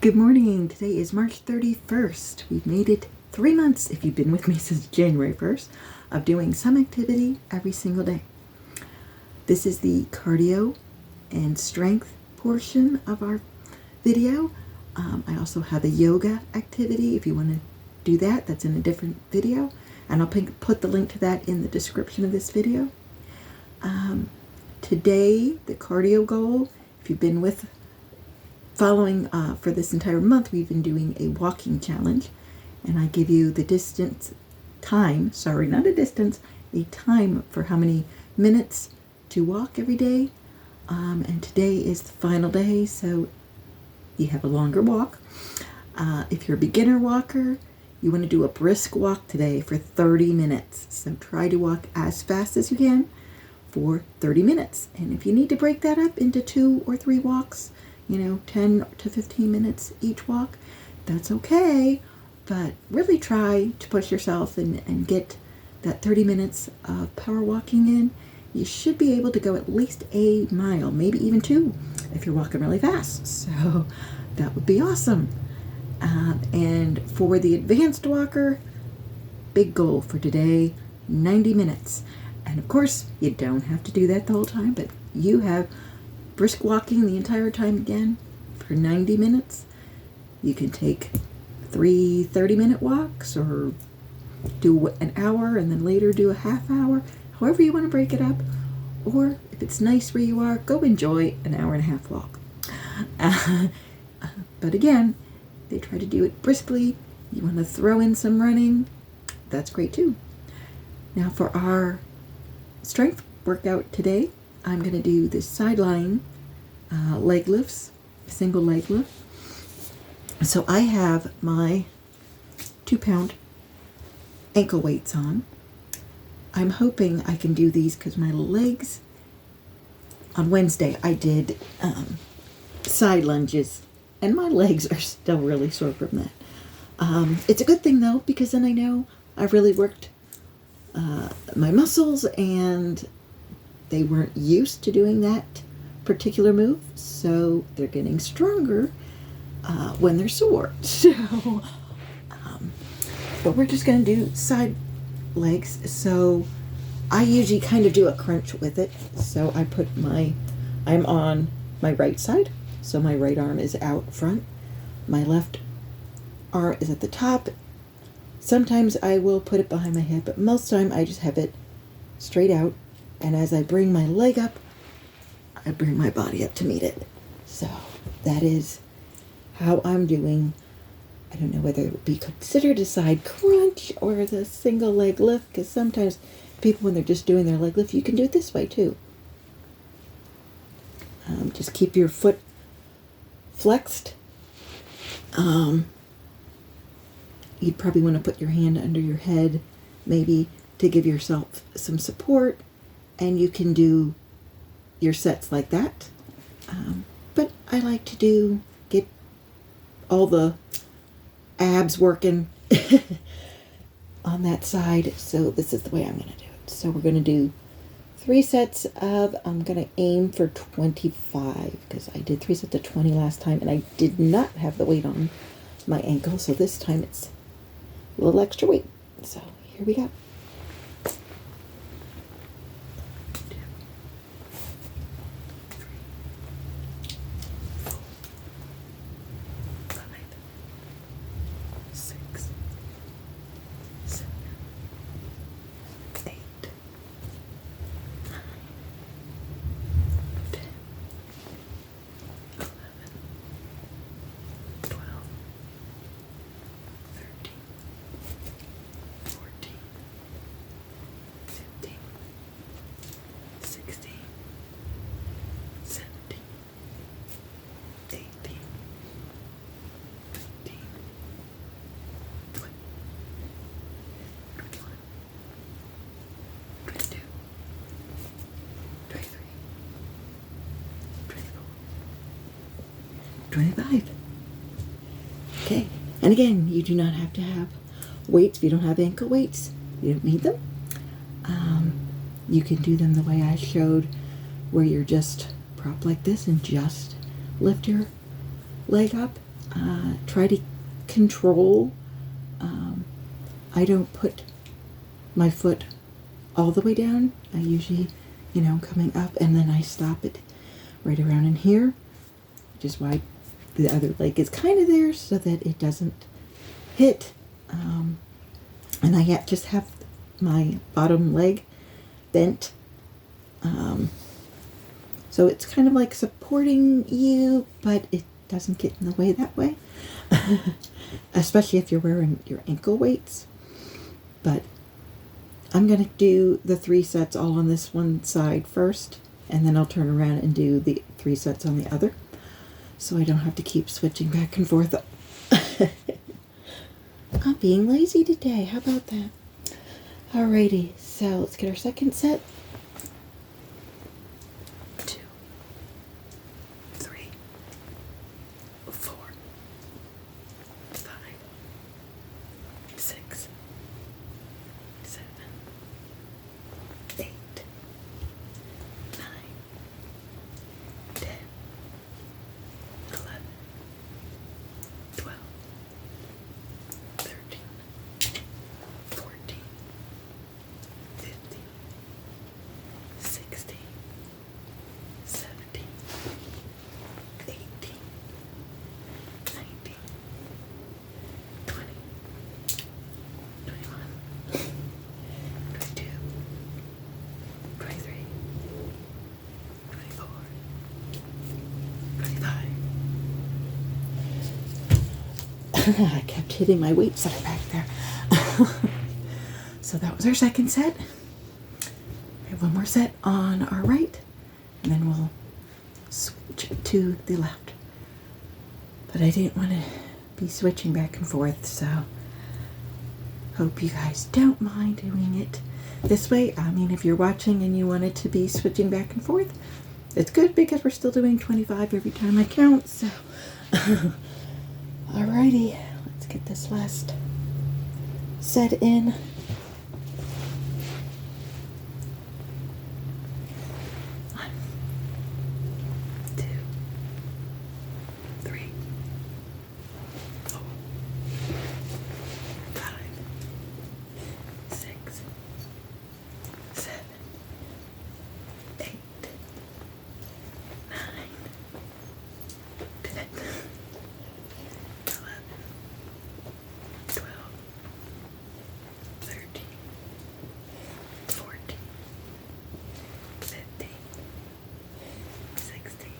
Good morning. Today is March 31st. We've made it 3 months, if you've been with me since January 1st, of doing some activity every single day. This is the cardio and strength portion of our video. I also have a yoga activity. If you want to do that, that's in a different video. And I'll put the link to that in the description of this video. Today, the cardio goal, if you've been following for this entire month, we've been doing a walking challenge, and I give you the time for how many minutes to walk every day. And today is the final day, so you have a longer walk. If you're a beginner walker, you want to do a brisk walk today for 30 minutes. So try to walk as fast as you can for 30 minutes. And if you need to break that up into 2 or 3 walks, 10 to 15 minutes each walk, that's okay. But really try to push yourself and get that 30 minutes of power walking in. You should be able to go at least a mile, maybe even 2 if you're walking really fast. So that would be awesome. And for the advanced walker, big goal for today, 90 minutes. And of course, you don't have to do that the whole time, but you have brisk walking the entire time again for 90 minutes. You can take 3 30-minute walks or do an hour and then later do a half hour, however you want to break it up. Or if it's nice where you are, go enjoy an hour and a half walk. But again, they try to do it briskly. You want to throw in some running, that's great too. Now for our strength workout today, I'm going to do the sideline leg lifts, single leg lift. So I have my 2-pound ankle weights on. I'm hoping I can do these because my legs, on Wednesday I did side lunges, and my legs are still really sore from that. It's a good thing though, because then I know I've really worked my muscles, and they weren't used to doing that particular move, so they're getting stronger when they're sore. So, but we're just going to do side legs. So I usually kind of do a crunch with it. So I'm on my right side, so my right arm is out front. My left arm is at the top. Sometimes I will put it behind my head, but most of the time I just have it straight out. And as I bring my leg up, I bring my body up to meet it. So that is how I'm doing. I don't know whether it would be considered a side crunch or the single leg lift, because sometimes people, when they're just doing their leg lift, you can do it this way too. Just keep your foot flexed. You'd probably want to put your hand under your head, maybe to give yourself some support, and you can do your sets like that. But I like to get all the abs working on that side, so this is the way I'm going to do it. So we're going to do 3 sets of, I'm going to aim for 25, because I did 3 sets of 20 last time, and I did not have the weight on my ankle, so this time it's a little extra weight. So here we go. 25. Okay, and again, you do not have to have weights. If you don't have ankle weights, you don't need them. You can do them the way I showed, where you're just prop like this and just lift your leg up. try to control. I don't put my foot all the way down. I usually, coming up, and then I stop it right around in here, which is why the other leg is kind of there so that it doesn't hit. And I just have my bottom leg bent. So it's kind of like supporting you, but it doesn't get in the way that way. Especially if you're wearing your ankle weights. But I'm going to do the 3 sets all on this one side first, and then I'll turn around and do the 3 sets on the other, so I don't have to keep switching back and forth. I'm being lazy today. How about that? Alrighty, so let's get our second set. 2, 3, 4, 5, 6, 7, 8, 9, 10, 11, 12, 13, 14, 15, 16, 17, 18, 19, 20, 21, 22, 23, 24, 25. I kept hitting my weights that are back there. So that was our second set. We have one more set on our right, and then we'll switch to the left. But I didn't want to be switching back and forth, so hope you guys don't mind doing it this way. I mean, if you're watching and you want it to be switching back and forth, it's good because we're still doing 25 every time I count, so. Alrighty, let's get this last set in. 1, 2, 3, 4, 5, 6, 7, 8, 9, 10, 11, 12, 13, 14, 15, 16,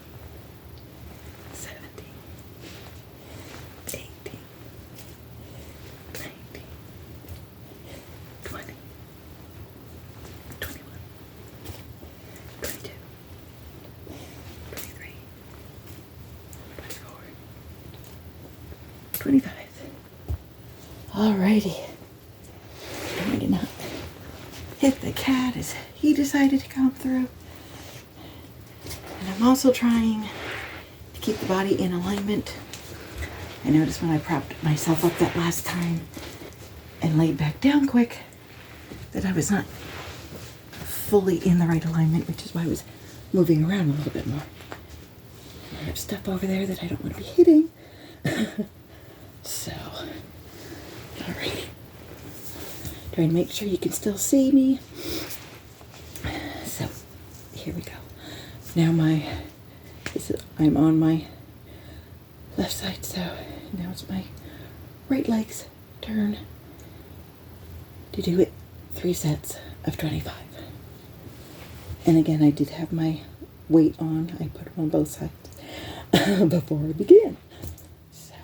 17, 18, 19, 20, 21, 22, 23, 24, 25. Alrighty. Trying to not hit the cat as he decided to come through. And I'm also trying to keep the body in alignment. I noticed when I propped myself up that last time and laid back down quick that I was not fully in the right alignment, which is why I was moving around a little bit more. I have stuff over there that I don't want to be hitting. So, alrighty. Trying to make sure you can still see me. So, here we go. Now I'm on my left side, so now it's my right leg's turn to do it 3 sets of 25. And again, I did have my weight on. I put them on both sides before I began. So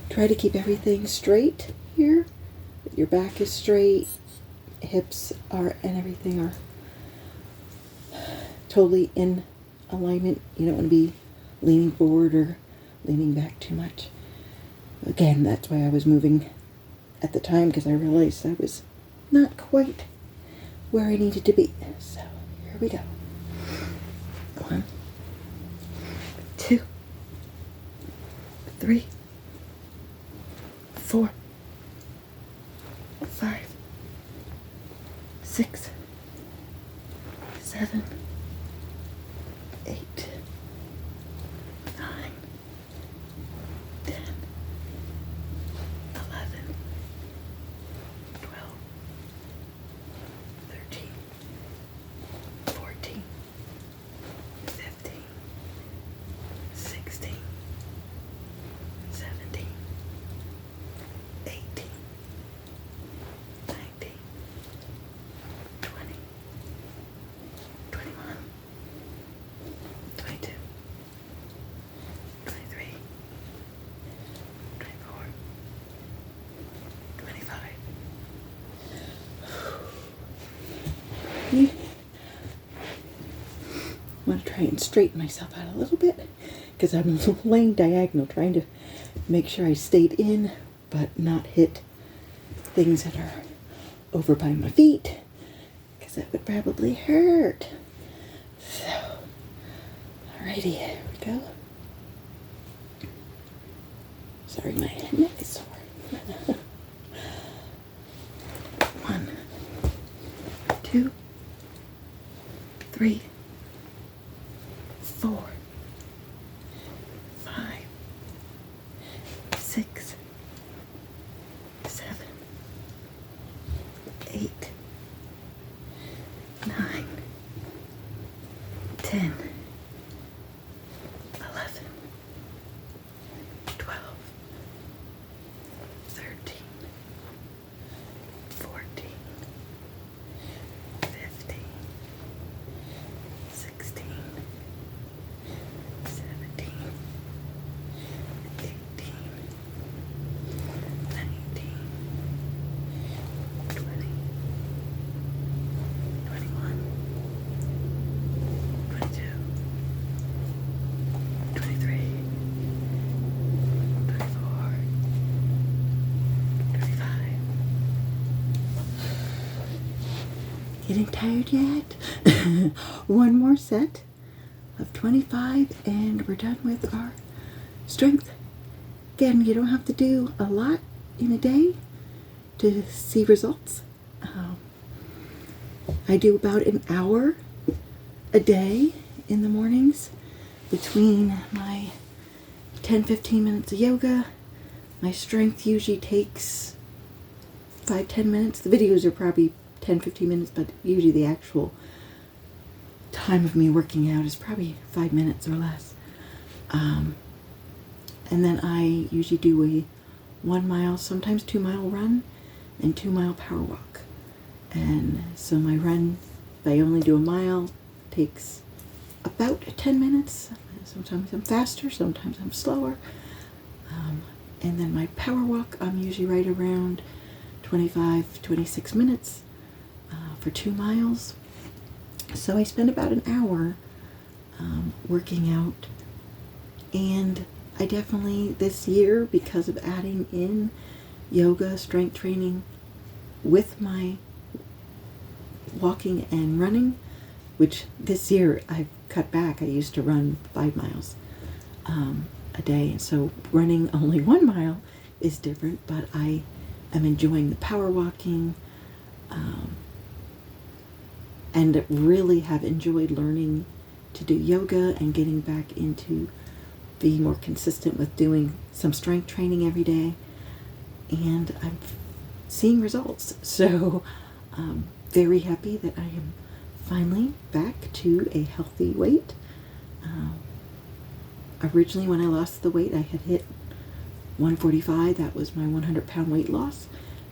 try to keep everything straight here. Your back is straight, hips are, and everything are totally in alignment. You don't want to be leaning forward or leaning back too much. Again, that's why I was moving at the time, because I realized I was not quite where I needed to be. So here we go. 1, 2, 3, 4, 5, 6, 7, 8, 9, 10, try and straighten myself out a little bit because I'm laying diagonal, trying to make sure I stayed in but not hit things that are over by my feet because that would probably hurt. So, alrighty, here we go. Sorry, my neck is sore. 1, 2, 3, 4, 5, 6, 7, 8, 9, 10, 11, 12, 13, 14, 15, 16, 17, 18, 19, 20, 21, 22, 23, 24, 25. Getting tired yet? One more set of 25 and we're done with our strength. Again, you don't have to do a lot in a day to see results. I do about an hour a day in the mornings between my 10-15 minutes of yoga. My strength usually takes 5-10 minutes. The videos are probably 10-15 minutes, but usually the actual time of me working out is probably 5 minutes or less. And then I usually do a 1 mile, sometimes 2 mile run and 2 mile power walk. And so my run, if I only do a mile, takes about 10 minutes. Sometimes I'm faster, sometimes I'm slower. And then my power walk, I'm usually right around 25-26 minutes for 2 miles. So I spend about an hour working out. And I definitely, this year, because of adding in yoga, strength training with my walking and running, which this year I've cut back. I used to run 5 miles a day, and so running only 1 mile is different, but I am enjoying the power walking and really have enjoyed learning to do yoga and getting back into being more consistent with doing some strength training every day, and I'm seeing results. So very happy that I am finally back to a healthy weight. Originally when I lost the weight, I had hit 145. That was my 100-pound weight loss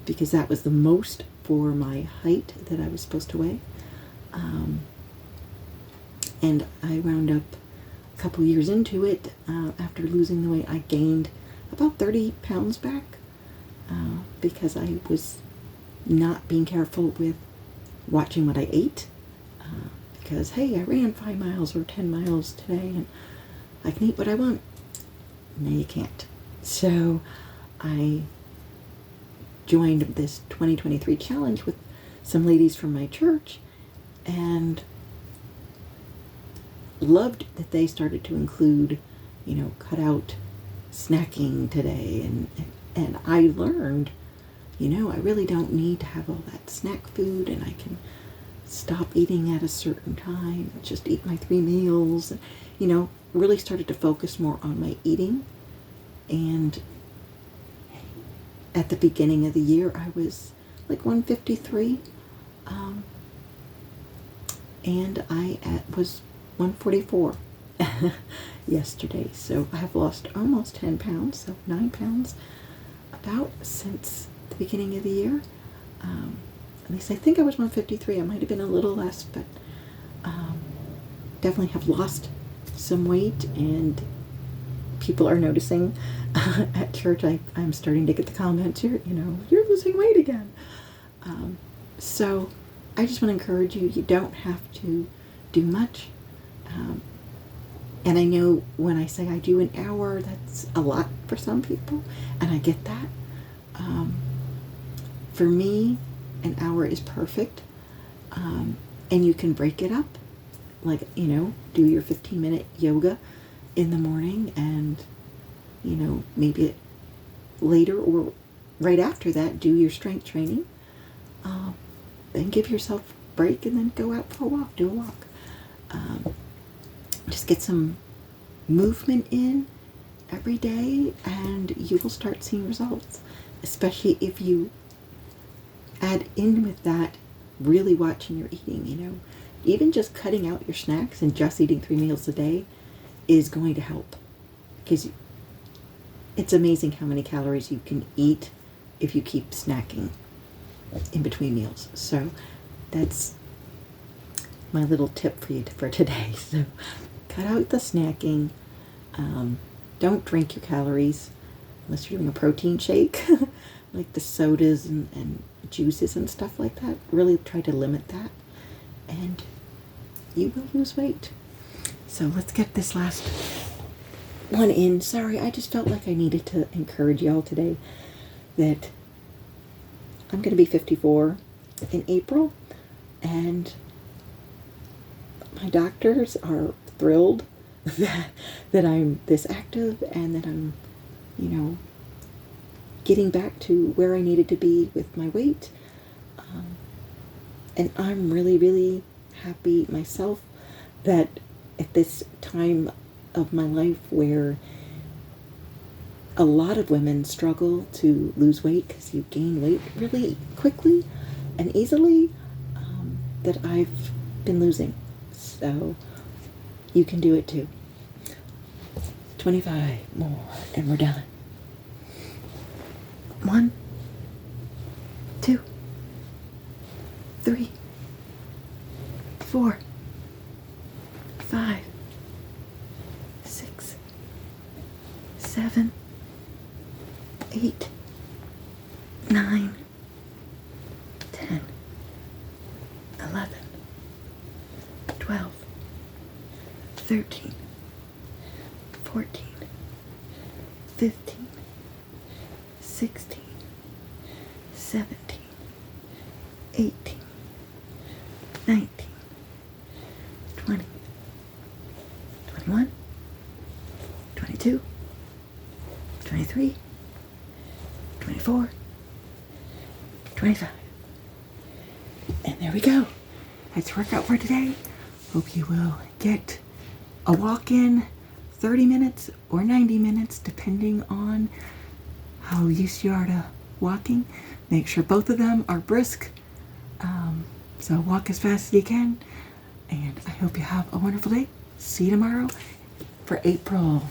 because that was the most for my height that I was supposed to weigh. And I wound up a couple years into it, after losing the weight, I gained about 30 pounds back because I was not being careful with watching what I ate. Because, hey, I ran 5 miles or 10 miles today and I can eat what I want. No, you can't. So I joined this 2023 challenge with some ladies from my church and loved that they started to include, cut out snacking today. And I learned, I really don't need to have all that snack food, and I can stop eating at a certain time, just eat my 3 meals, really started to focus more on my eating. And at the beginning of the year, I was like 153, and I was 144 yesterday. So I have lost almost 10 pounds, so 9 pounds about since the beginning of the year. At least I think I was 153. I might have been a little less, but definitely have lost some weight, and people are noticing at church. I'm starting to get the comments, you're losing weight again. So I just want to encourage you, you don't have to do much. And I know when I say I do an hour, that's a lot for some people, and I get that. For me, an hour is perfect. And you can break it up. Like, do your 15-minute yoga in the morning, and, maybe later or right after that, do your strength training. Then give yourself a break and then go out for a walk, do a walk. Just get some movement in every day, and you will start seeing results, especially if you add in with that really watching your eating. Even just cutting out your snacks and just eating 3 meals a day is going to help, because it's amazing how many calories you can eat if you keep snacking in between meals. So that's my little tip for you for today. So cut out the snacking. Don't drink your calories unless you're doing a protein shake, like the sodas and juices and stuff like that. Really try to limit that, and you will lose weight. So let's get this last one in. Sorry, I just felt like I needed to encourage y'all today that I'm going to be 54 in April, and my doctors are thrilled that I'm this active and that I'm, getting back to where I needed to be with my weight. And I'm really, really happy myself that at this time of my life where a lot of women struggle to lose weight because you gain weight really quickly and easily, that I've been losing. So you can do it too. 25 more and we're done. 1, 2, 3, 4, 5, 6, 7, 8, 9, 10, 11, 12, 13, 14, 15, 16, 17, 18, 19, 20, 21, 22, 23, 24, 25. And there we go. That's workout for today. Hope you will get a walk in 30 minutes or 90 minutes, depending on how used you are to walking. Make sure both of them are brisk. So walk as fast as you can. And I hope you have a wonderful day. See you tomorrow for April.